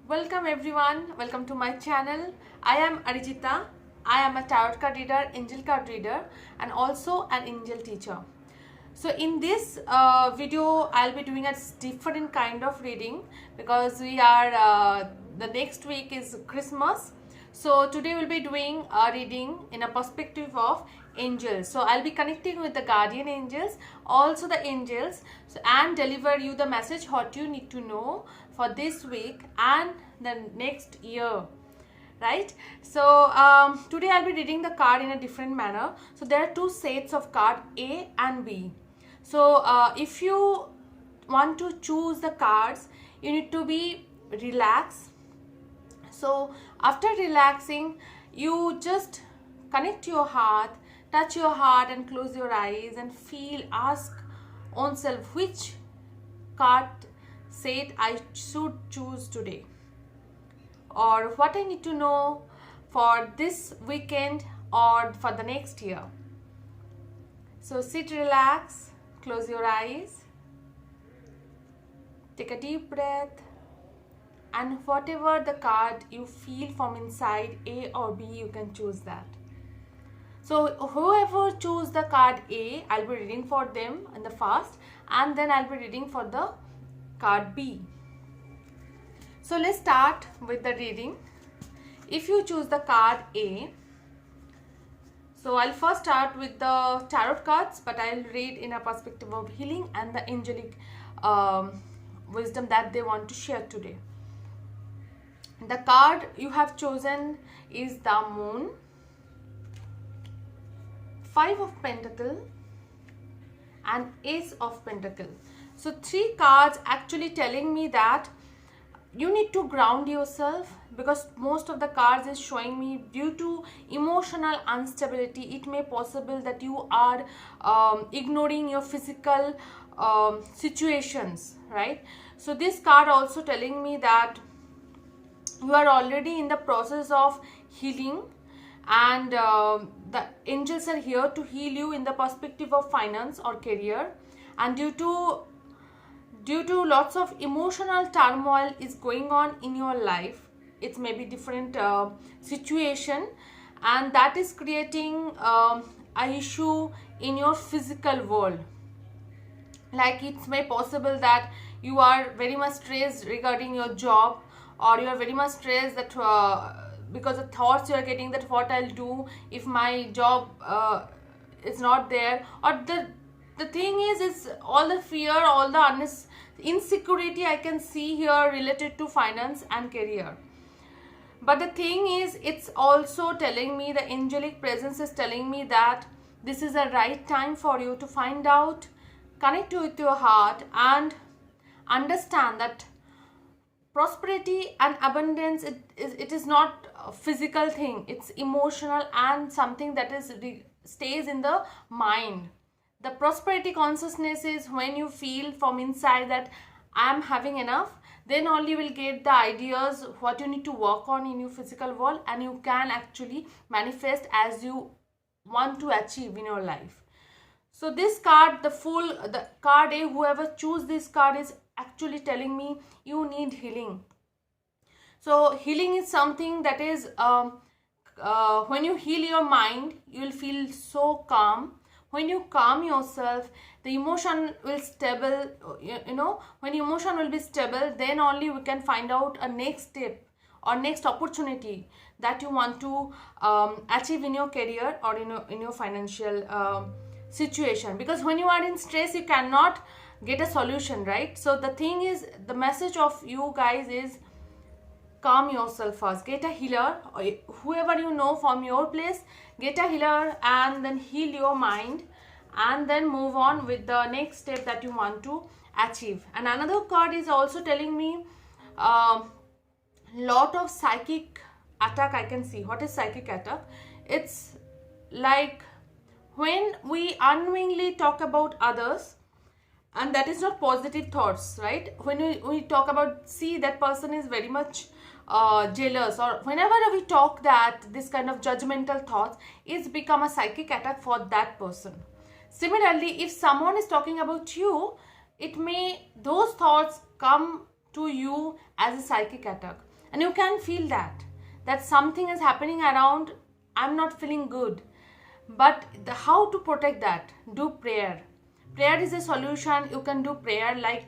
Welcome everyone, welcome to my channel. I am Arijita. I am a tarot card reader, angel card reader and also an angel teacher. So in this video I'll be doing a different kind of reading because we are the next week is Christmas. So today we'll be doing a reading in a perspective of angels. So I'll be connecting with the guardian angels, also the angels, and deliver you the message what you need to know for this week and the next year, right? So today I'll be reading the card in a different manner. So there are two sets of card, A and B. So if you want to choose the cards, you need to be relaxed. So after relaxing, you just connect your heart, touch your heart and close your eyes and feel, ask oneself which card set I should choose today, or what I need to know for this weekend or for the next year. So sit, relax, close your eyes, take a deep breath, and whatever the card you feel from inside, A or B, you can choose that. So whoever choose the card A, I'll be reading for them in the first, and then I'll be reading for the card B. So let's start with the reading. If you choose the card A, so I'll first start with the tarot cards, but I'll read in a perspective of healing and the angelic wisdom that they want to share today. The card you have chosen is the Moon, Five of Pentacles and Ace of Pentacles. So three cards actually telling me that you need to ground yourself, because most of the cards is showing me due to emotional instability, it may possible that you are ignoring your physical situations, right? So this card also telling me that you are already in the process of healing, and the angels are here to heal you in the perspective of finance or career, and due to lots of emotional turmoil is going on in your life. It's maybe different situation, and that is creating a issue in your physical world. Like it's may possible that you are very much stressed regarding your job, or you are very much stressed that because the thoughts you are getting that what I'll do if my job is not there, or the thing is all the fear, all the insecurity I can see here related to finance and career. But the thing is, it's also telling me, the angelic presence is telling me that this is the right time for you to find out, connect with your heart and understand that prosperity and abundance, it is not a physical thing, it's emotional and something that is stays in the mind. The prosperity consciousness is when you feel from inside that I am having enough, then only you will get the ideas what you need to work on in your physical world, and you can actually manifest as you want to achieve in your life. So this card, the card A, whoever choose this card is actually telling me you need healing. So healing is something that is when you heal your mind, you will feel so calm. When you calm yourself, the emotion will stable, when emotion will be stable, then only we can find out a next step or next opportunity that you want to achieve in your career or in your financial situation. Because when you are in stress, you cannot get a solution, right? So the thing is, the message of you guys is calm yourself first, get a healer, or whoever you know from your place, get a healer and then heal your mind, and then move on with the next step that you want to achieve. And another card is also telling me lot of psychic attack I can see. What is psychic attack? It's like when we unknowingly talk about others, and that is not positive thoughts, right? When we talk about, see, that person is very much jealous, or whenever we talk that this kind of judgmental thoughts, it's become a psychic attack for that person. Similarly, if someone is talking about you, it may, those thoughts come to you as a psychic attack. and you can feel that something is happening around. I'm not feeling good, but how to protect that? Do prayer. Prayer is a solution. You can do prayer like,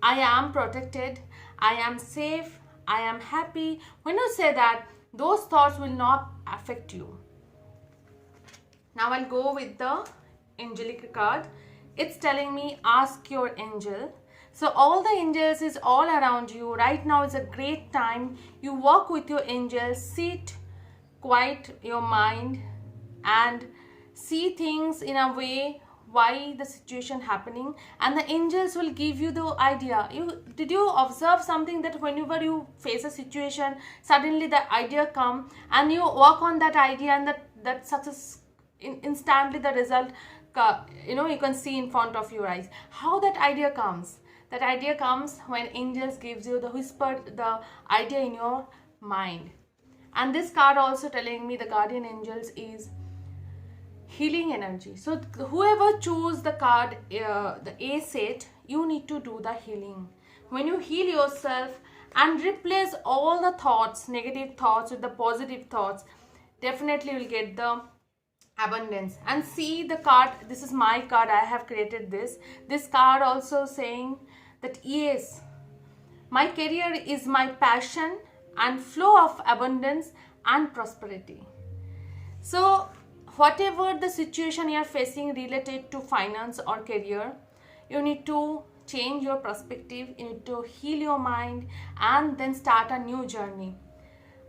I am protected, I am safe, I am happy. When you say that, those thoughts will not affect you. Now I'll go with the angelic card. It's telling me ask your angel. So all the angels is all around you. Right now is a great time. You work with your angels, sit, quiet your mind and see things in a way why the situation happening, and the angels will give you the idea. Did you observe something that whenever you face a situation, suddenly the idea come and you work on that idea, and that success instantly the result you can see in front of your eyes. How that idea comes? That idea comes when angels gives you the idea in your mind. And this card also telling me the guardian angels is healing energy. So whoever choose the card, the A set, you need to do the healing. When you heal yourself and replace all the thoughts, negative thoughts with the positive thoughts, definitely you will get the abundance. And see the card, this is my card, I have created this card also saying that yes, my career is my passion and flow of abundance and prosperity. So whatever the situation you are facing related to finance or career, you need to change your perspective, you need to heal your mind and then start a new journey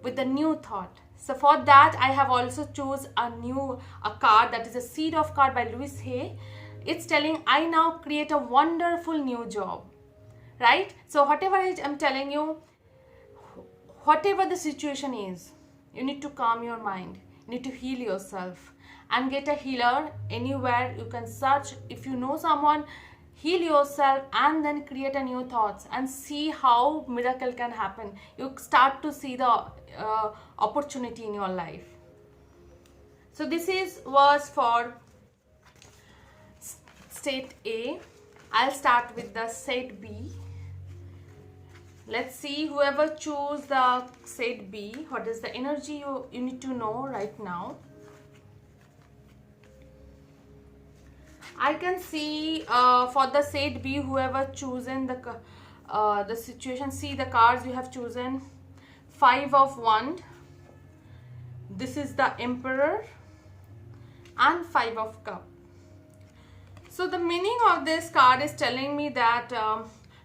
with a new thought. So for that I have also choose a card that is a Seed of card by Louise Hay. It's telling I now create a wonderful new job, right? So whatever I'm telling you, whatever the situation is, you need to calm your mind, you need to heal yourself and get a healer anywhere. You can search, if you know someone, heal yourself and then create a new thoughts and see how miracle can happen. You start to see the opportunity in your life. So this was for state A. I'll start with the set B. Let's see, whoever choose the set B, what is the energy you need to know right now. I can see for the set B, whoever chosen the situation, see the cards you have chosen. 5 of Wands, this is the Emperor, and 5 of Cup. So the meaning of this card is telling me that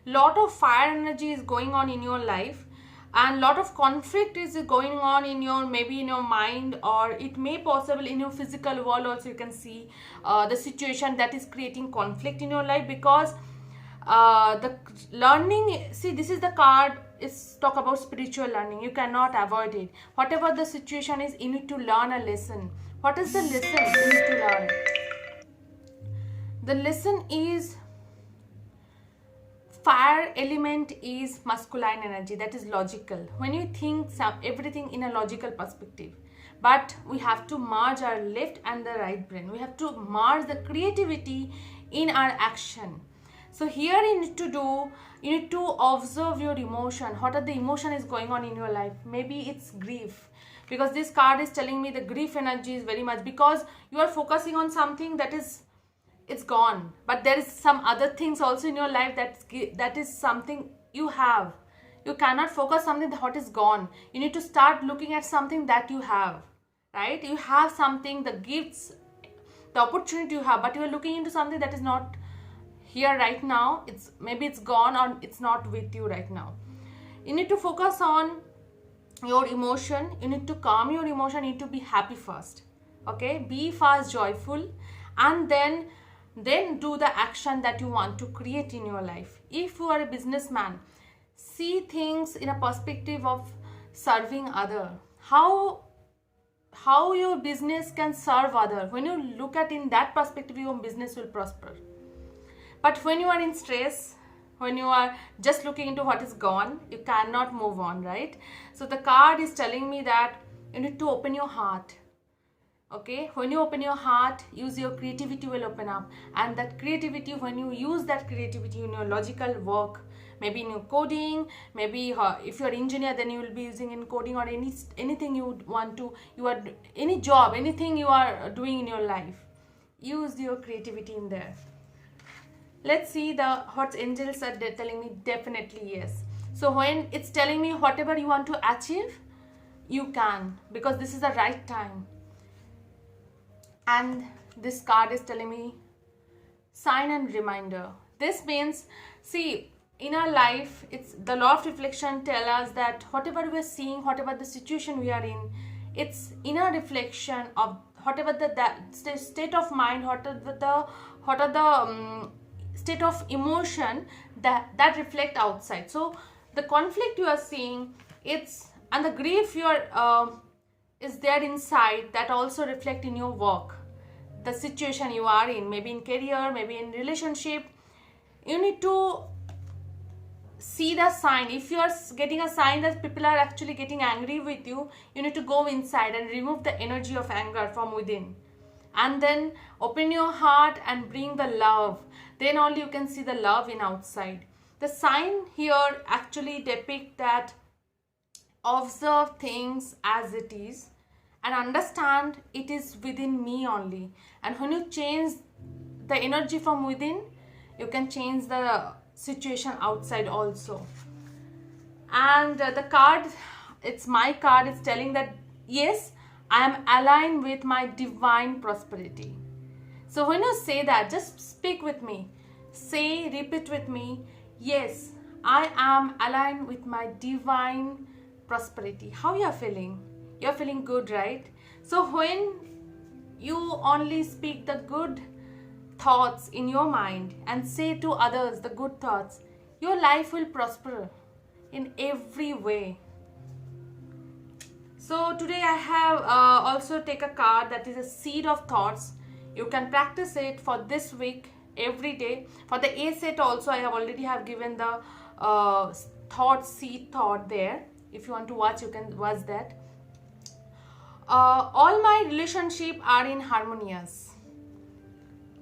lot of fire energy is going on in your life, and lot of conflict is going on in your, maybe in your mind, or it may possible in your physical world also. You can see the situation that is creating conflict in your life, because the learning, see, this is the card is talk about spiritual learning. You cannot avoid it. Whatever the situation is, you need to learn a lesson. What is the lesson you need to learn? The lesson is fire element is masculine energy, that is logical. When you think everything in a logical perspective, but we have to merge our left and the right brain. We have to merge the creativity in our action. So here you need to observe your emotion. What are the emotion is going on in your life? Maybe it's grief, because this card is telling me the grief energy is very much, because you are focusing on something that is, it's gone, but there is some other things also in your life that is something you have. You cannot focus something what is gone. You need to start looking at something that you have, right? You have something, the gifts, the opportunity you have, but you are looking into something that is not here right now. Maybe it's gone, or it's not with you right now. You need to focus on your emotion. You need to calm your emotion. You need to be happy first, okay? Be fast joyful, and then do the action that you want to create in your life. If you are a businessman, see things in a perspective of serving other. How your business can serve other. When you look at in that perspective, your business will prosper. But when you are in stress, when you are just looking into what is gone, you cannot move on, right? So the card is telling me that you need to open your heart. Okay, when you open your heart, use your creativity will open up, and that creativity, when you use that creativity in your logical work, maybe in your coding, maybe if you're engineer, then you will be using in coding, or anything you would want to, you are any job, anything you are doing in your life, use your creativity in there. Let's see the what angels are telling me. Definitely yes. So when it's telling me whatever you want to achieve, you can, because this is the right time. And this card is telling me sign and reminder. This means, see, in our life, it's the law of reflection tell us that whatever we're seeing, whatever the situation we are in, it's inner reflection of whatever the state of mind, what are the state of emotion that reflect outside. So the conflict you are seeing, it's, and the grief you are is there inside, that also reflect in your work, the situation you are in, maybe in career, maybe in relationship. You need to see the sign. If you are getting a sign that people are actually getting angry with you, you need to go inside and remove the energy of anger from within, and then open your heart and bring the love. Then only you can see the love in outside. The sign here actually depict that observe things as it is and understand it is within me only. And when you change the energy from within, you can change the situation outside also. And the card, it's my card, it's telling that yes, I am aligned with my divine prosperity. So when you say that, just speak with me, say, repeat with me, yes, I am aligned with my divine prosperity. How you are feeling? You're feeling good, right? So when you only speak the good thoughts in your mind and say to others the good thoughts, your life will prosper in every way. So today I have also take a card that is a seed of thoughts. You can practice it for this week every day. For the A set also, I have already have given the seed thought there. If you want to watch, you can watch that. All my relationship are in harmonious.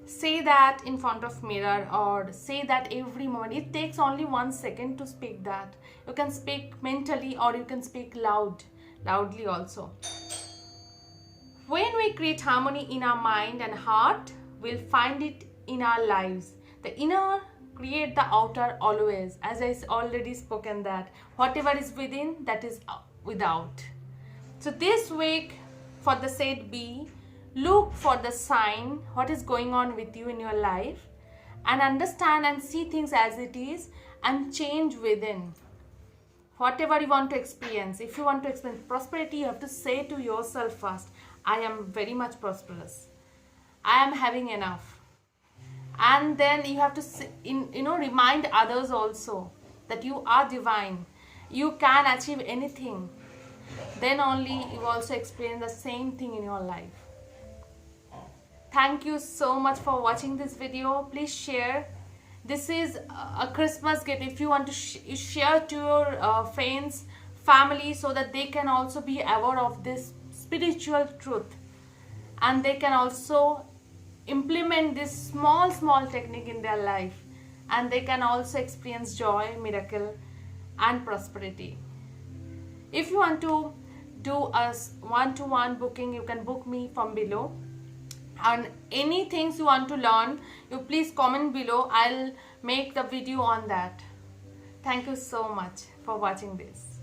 Say that in front of mirror, or say that every moment. It takes only 1 second to speak that. You can speak mentally, or you can speak loudly also. When we create harmony in our mind and heart, we'll find it in our lives. The inner create the outer always. As I already spoken that whatever is within, that is without. So this week for the set B, look for the sign, what is going on with you in your life, and understand and see things as it is and change within. Whatever you want to experience, if you want to experience prosperity, you have to say to yourself first, I am very much prosperous. I am having enough. And then you have to remind others also that you are divine. You can achieve anything. Then only you also experience the same thing in your life. Thank you so much for watching this video. Please share. This is a Christmas gift. If you want to share to your friends, family, so that they can also be aware of this spiritual truth, and they can also implement this small technique in their life, and they can also experience joy, miracle, and prosperity. If you want to do a one-to-one booking, you can book me from below. And any things you want to learn, you please comment below. I'll make the video on that. Thank you so much for watching this.